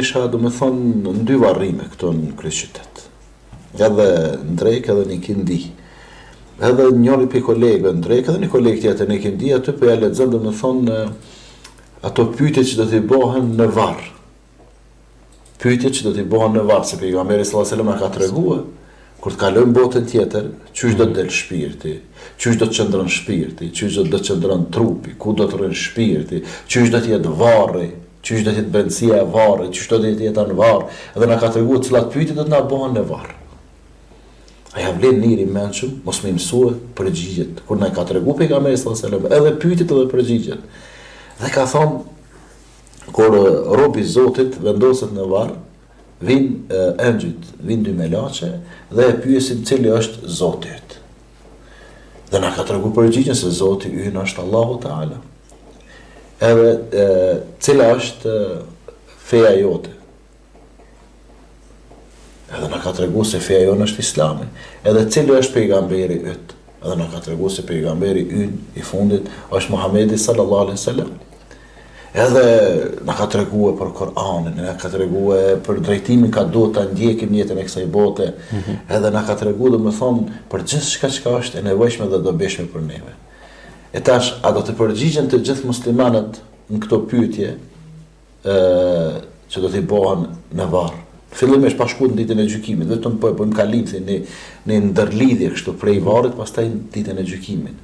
Isha do me thonë në dy varrime këto në Kryqëqytet. Edhe në Drejkë edhe në Kindi. Edhe njëri për kolegëve në Drejkë edhe një kolegë tjetër në Kindi, aty për ja lexon do me thonë ato pyetje që do t'i bëhen në varr. Pyetje që do t'i bëhen në varr, se pejgamberi sallallahu alajhi wasallam ka treguar kur të kalojmë botën tjetër, çysh do të del shpirti, çysh do të qëndron shpirti, çysh do të qëndron trupi, ku do të rrin shpirti, çysh do të jetë varri, çysh do të jetë brendësia e varrit, çysh do të jetë jeta në varr, edhe na ka treguar cilat pyetje do të na bëhen në varr. Ai ha vlen njëri mençëm, mos më mësua përgjigjet, kur na ka treguar pejgamberi sallallahu alajhi wasallam, edhe pyetjet edhe përgjigjet. Dhe ka thonë kur robi i Zotit vendoset në varr, vinë engjëjt, vinë dy melaçe dhe e pyesin cili është Zoti yt. Dhe na ka treguar përgjigjen se Zoti ynë është Allahu Teala. Edhe cila është feja jote. Edhe na ka treguar se feja jote është Islami. Edhe cili është pejgamberi yt. Edhe na ka treguar se pejgamberi ynë i fundit është Muhamedi sallallahu alaihi wasallam. Edhe na ka treguar për Kur'anin, na ka treguar për drejtimin ka duhet ta ndjekim jetën e kësaj bote. Edhe na ka treguar domethënë për gjithçka që është e nevojshme dhe dobishme për neve. E tash, a do të përgjigjen të gjithë muslimanët në këto pyetje që do t'i bëhen në varr. Fillimisht pa shkuar në ditën e gjykimit, vetëm po bëjmë kalim në ndërlidhje kështu prej varrit, pastaj në ditën e gjykimit.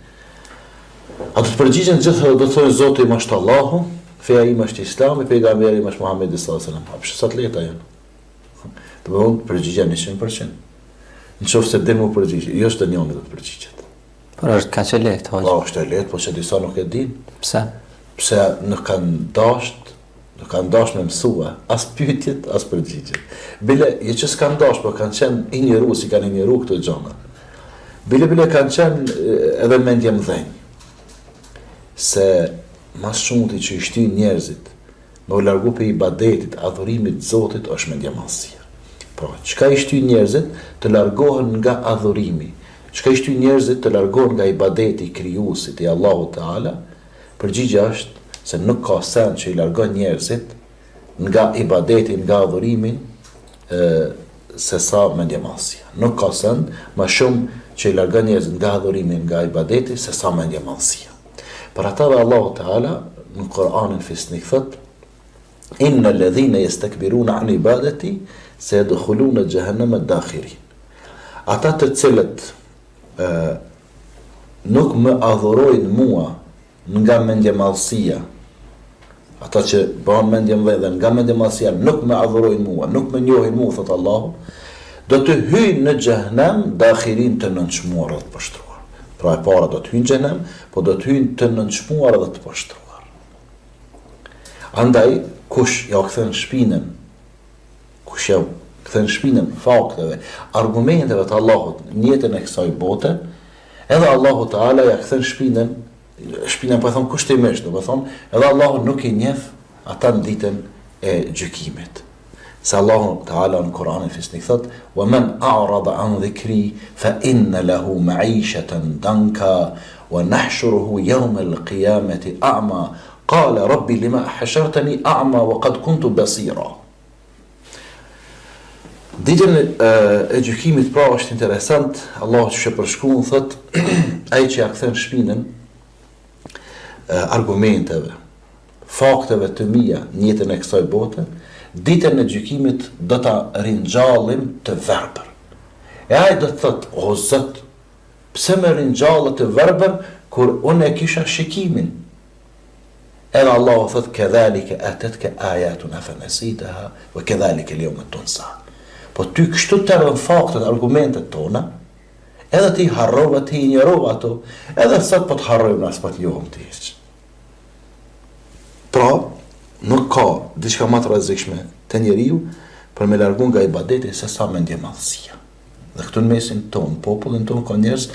A do të përgjigjen gjithë, do të thonë Zoti im është Allahu, feja ime është Islami, pejgamberi im është Muhamedi sallallahu alaihi wasallam. Sa të lehta janë. Do të thonë përgjigja 100%. Nëse dhe më përgjigje, jo është njëri do të përgjigjet. Por është kaq e lehtë, hoqë. Po, është e lehtë, po që disa nuk e din. Pse? Pse nuk kanë dashur me mësua, as pyetjet, as përgjigjet. Bile, që s'kanë dashur, po kanë qenë injoru, si kanë injoru këto gjëra. Bile kanë qenë edhe mendje mdhenj. Se mas shumëti që i shtyn njerëzit me u largu për ibadetit, adhurimit Zotit, është mendjemallësia. Pra, çka i shtyn njerëzit të largohen nga adhurimi, çka i shtyn njerëzit të largohen nga ibadeti i krijuesit i Allahut Teala, përgjigja është se nuk ka sen që i largon njerëzit nga ibadeti, nga adhurimi, se sa mendjemallësia. Nuk ka sen më shumë që i largon njerëzit nga adhurimi, nga ibadeti, se sa mendjemallësia. Për ata dhe Allahu Teala në Kur'anin fisnik thot: Inna alladhina yastakbiruna an ibadati sayadkhuluna jahannama dakhirin. Ata të cilët nuk më adhurojnë mua nga mendjemallësia, ata që bëhen mendjemallë dhe nga mendjemallësia nuk më adhurojnë mua, nuk më njohin mua, thot Allahu, do të hyjnë në xhehenam dakhirin të nënçmuar dhe të poshtruar. Pra e para do të hyjnë në xhenem, po do të hyjnë të nënçmuar dhe të poshtruar. Andaj, kush ja kthen shpinën, fakteve, argumenteve të Allahut në jetën e kësaj bote, edhe Allahu Teala ja kthen shpinën po e thon kushtimisht, do të thon, edhe Allahu nuk i njeh ata në ditën e gjykimit. Se Allahu Teala në Kur'anin fisnik thot: "Wa man a'rada an dhikri fa inna lahu ma'ishatan danka wa nahshuruhu yawm al-qiyamati a'ma qala rabbi lima hashartani a'ma wa qad kuntu basira." Ditën e gjykimit pra është interesant, Allahu që përshkruan thot ai që ja kthen shpinën argumenteve, fakteve të mia në jetën e kësaj bote, ditën e gjykimit do ta ringjallim të verbër. E ai do të thot: "O Zot, pse më ringjallë të verbër kur unë e kisha shikimin?" Edhe Allahu thot: "Kadhalika atatka ayatuna fanasitaha wa kadhalika al-yawma tunsa." Po ty kështu të erdhën faktet, argumentet tona, edhe ti harrova, ti injorova ato, edhe sot po të harrojmë, as po të njohim ti hiç. Pra, nuk ka diçka më të rrezikshme te njeriu për me largu nga ibadeti se sa mendjemallësia. Dhe këtu në mesin ton, popullin ton ka njerëz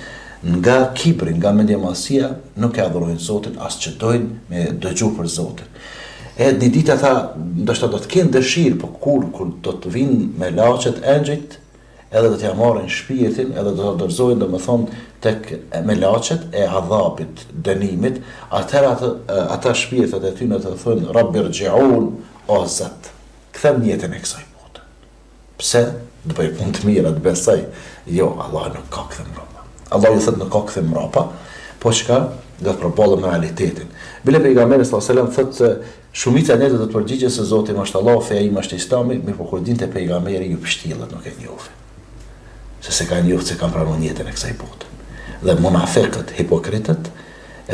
nga kibri, nga mendjemallësia, nuk e adhurojnë Zotin, as që dojnë me dëgju për Zotin. E një ditë ata ndoshta do të kenë dëshirë, po kur do të vinë me laçet engjëjt, edhe do t'ja marrin shpirtin, edhe do të dorëzojnë domethënë tek me laçet e adhabit, dënimit, atëherë ata shpirtat e tyre të thonë Rabbi rji'un, o Zot, kthem jetën e kësaj bote. Pse? Do bëj punë të mira, të besoj. Jo, Allah nuk ka kthem mbrapa. Allah ju thot nuk ka kthem mbrapa, po çka do të përballem me realitetin. Bile pejgamberi sallallahu alajhi wasallam thotë shumica e njerëzve do të përgjigjen se Zoti mashallah feja im është Islami, mirë po kur dinte pejgamberi ju pështillet nuk e njohin. Se kanë njohur se kanë pranuar jetën e kësaj bote. Dhe munafiqët, hipokritët,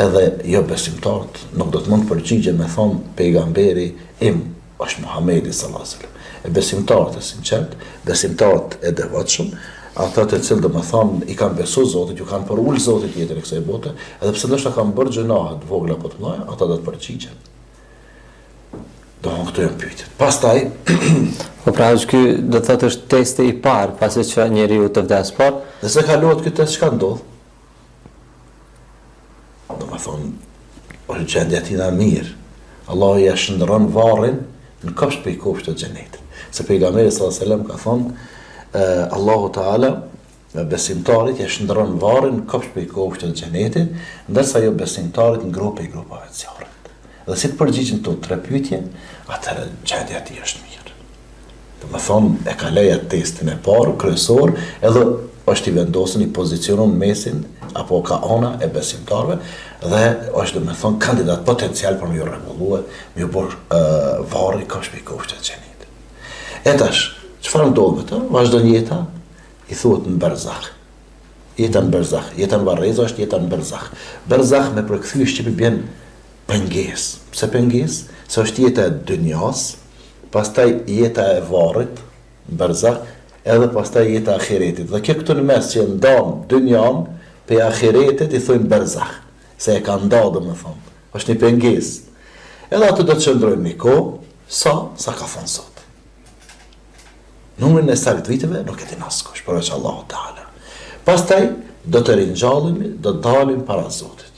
edhe jo besimtarët, nuk do të mund të përgjigjen me thonë pejgamberi im është Muhamedi sallallahu alajhi wasallam. E besimtarët e sinqert, besimtarët e devotshëm, ata të cilë do më thonë i kanë besu Zotit, ju kanë përull Zotit jetën e kësaj bote, edhe pse ndoshta kanë bërë gjunahe të vogla apo të mëdha, ata do të përgjigjen. Do më këtu janë pyetjet. Pastaj Po pra është ky do të thotë është testi i parë pasi që njeriu të vdes parë. nëse kalohet ky test çka ndodh? Do më thonë është gjendja tina mirë. Allahu ja shndërron varrin në kopsht për i kopsht të xhenetit. Se pejgamberi sallallahu alajhi wasallam ka thonë Allahu Teala besimtarit ja shndërron varrin në kopsht për i kopsht të xhenetit, ndërsa jo besimtarit në grupeve të zjarrit. Dhe si të përgjigjen këto tre pyetje, atëherë gjendja e tij është mirë. Do të thonë e ka leja testin e parë kryesor, edhe është i vendosur i pozicionon mesin apo ka ana e besimtarëve dhe është do të thonë kandidat potencial për me ju rregullue, me ju bërë varri kopsht të xhenetit. E tash, çfarë ndodh me të? Vazhdon jeta, i thuhet në berzakh. Jeta në berzakh, jeta në varreza është jeta në berzakh. Berzakh me përkthyes shqipi bjen pengesë. Pse pengesë? Se është jeta e dynjas, pastaj jeta e varrit, berzakh, edhe pastaj jeta e ahiretit. Dhe kjo këtu në mes që ndan dynjan pe ahiretit i thojnë berzakh, se e ka nda domethënë. Është një pengesë. Edhe atë do të qëndrojmë një kohë, sa ka thënë Zoti. Numrin e saktë viteve nuk e din askush, përveç Allahu Teala. Pastaj do të ringjallemi, do të dalim para Zotit.